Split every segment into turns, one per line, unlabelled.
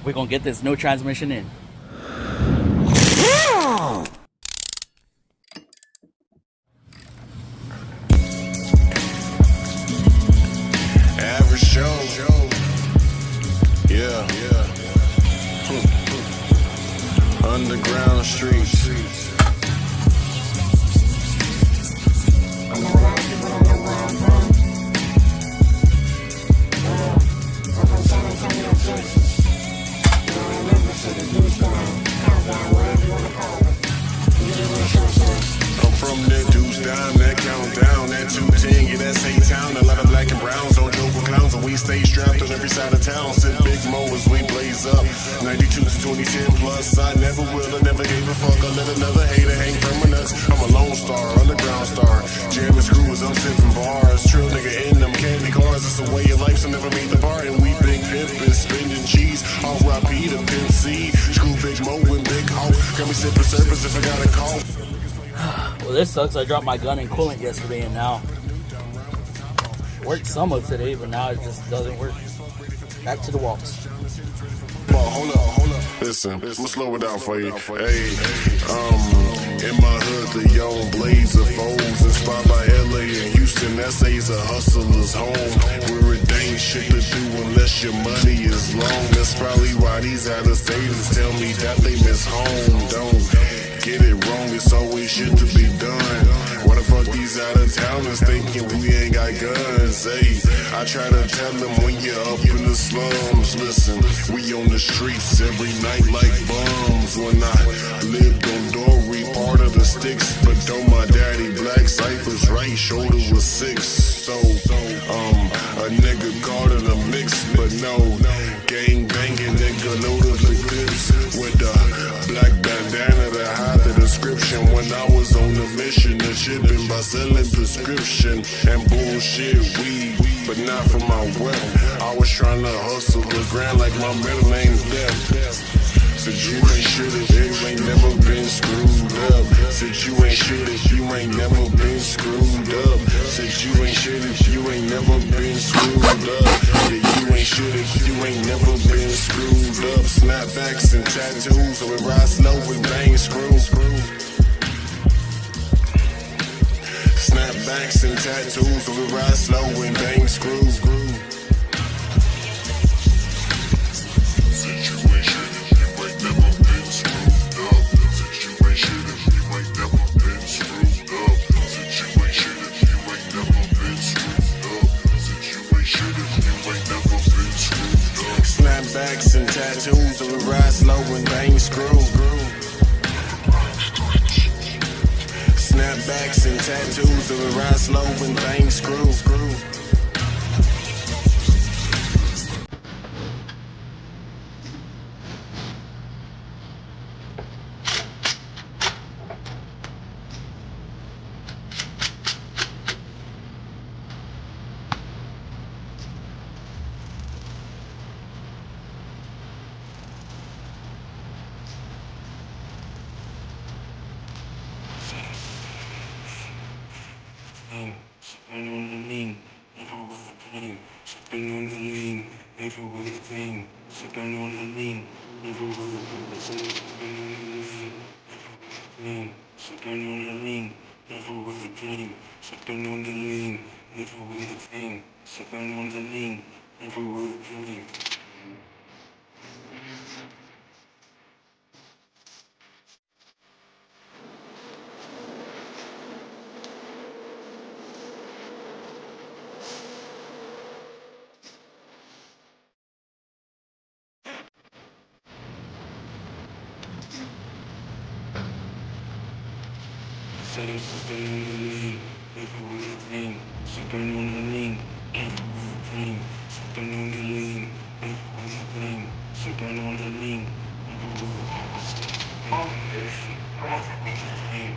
We're gonna get this no transmission in.
Average show. Yeah. Underground streets. I'm from that deuce down, that countdown, that 210, yeah, that's A-Town. A lot of black and browns, don't joke with clowns, and we stay strapped on every side of town. Sit big mo as we blaze up, 92 to 2010 plus. I never will, I never gave a fuck. I let another hater hang from my nuts. I'm a lone star, underground star, jamming screws, I'm sipping bars. Trill nigga in them candy cars, it's a way of life, so never meet the bar. And we big pimpin', spending cheese, R.I.P. to Pimp C. Screw Big Mo and Big Ho, got me sipping surface if I got a call.
Well, this sucks. I dropped my gun in coolant yesterday, and now it worked some of today, but now it just doesn't work. Back to the walks.
Hold up. Listen, I'ma slow it down for you. Hey, in my hood, the young blaze of foes, inspired by LA and Houston. SA's a hustler's home, where it ain't shit to do unless your money is long. That's probably why these out-of-staters tell me that they miss home. Don't get it wrong, it's always shit to be done. Why the fuck these out-of-towners thinking we ain't got guns? Hey, I try to tell them when you're up in the slums. Listen, we on the streets every night like bums. When I lived on Dory, part of the sticks, but though my daddy Black Cypher's right shoulder was 6. So, a nigga caught in a mix, but no, gang banging nigga loaded the clips with the black bandana to hide the description. When I was on the mission of shipping by selling prescription and bullshit weed, but not for my wealth. I was trying to hustle the grind like my middle name's Death. Said you ain't shit if you ain't never been screwed up. Said you ain't shit if you ain't never been screwed up. Said you ain't shit if you ain't never been screwed up. Yeah, you ain't shit if you ain't never been screwed up. Snapbacks and tattoos, so we ride slow and bang screw. Snapbacks and tattoos, so we ride slow and bang screw. Snapbacks and tattoos, so we ride slow and bang screw. Snapbacks and tattoos, so we ride slow and bang screw.
Sipping on the lean, never with a dream. Sipping on the lean, never with a thing. Sipping on the lean, never with a thing. Sipping on the lean, never with a dream. Sipping on the lean, never with a thing. Sipping on the lean, never with a dream. Sipping on the lean, never with a thing. Sipping on the lean, never with a thing. Sipping on the lean, never with a thing. Sipping on the lean, never with a thing. Sipping on the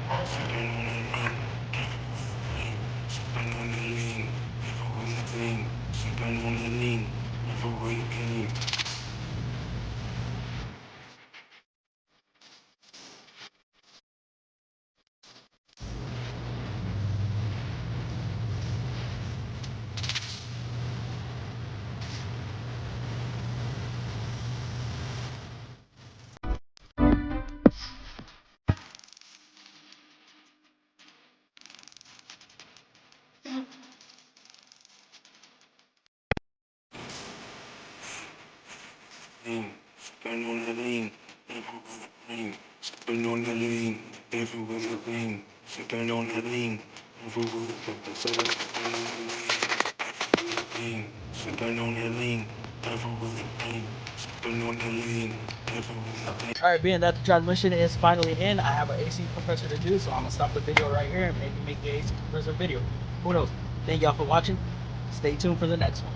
lean, sipping on the lean, never with a thing. Sipping on the lean, never with a thing. Sipping on the lean, sipping on the lean, everywhere the lean, sipping on the lean, sipping on the lean, everywhere the lean, sipping on the lean, everywhere the lean.
Alright, being that the transmission is finally in, I have an AC compressor to do, so I'm gonna stop the video right here and maybe make the AC compressor video. Who knows? Thank y'all for watching. Stay tuned for the next one.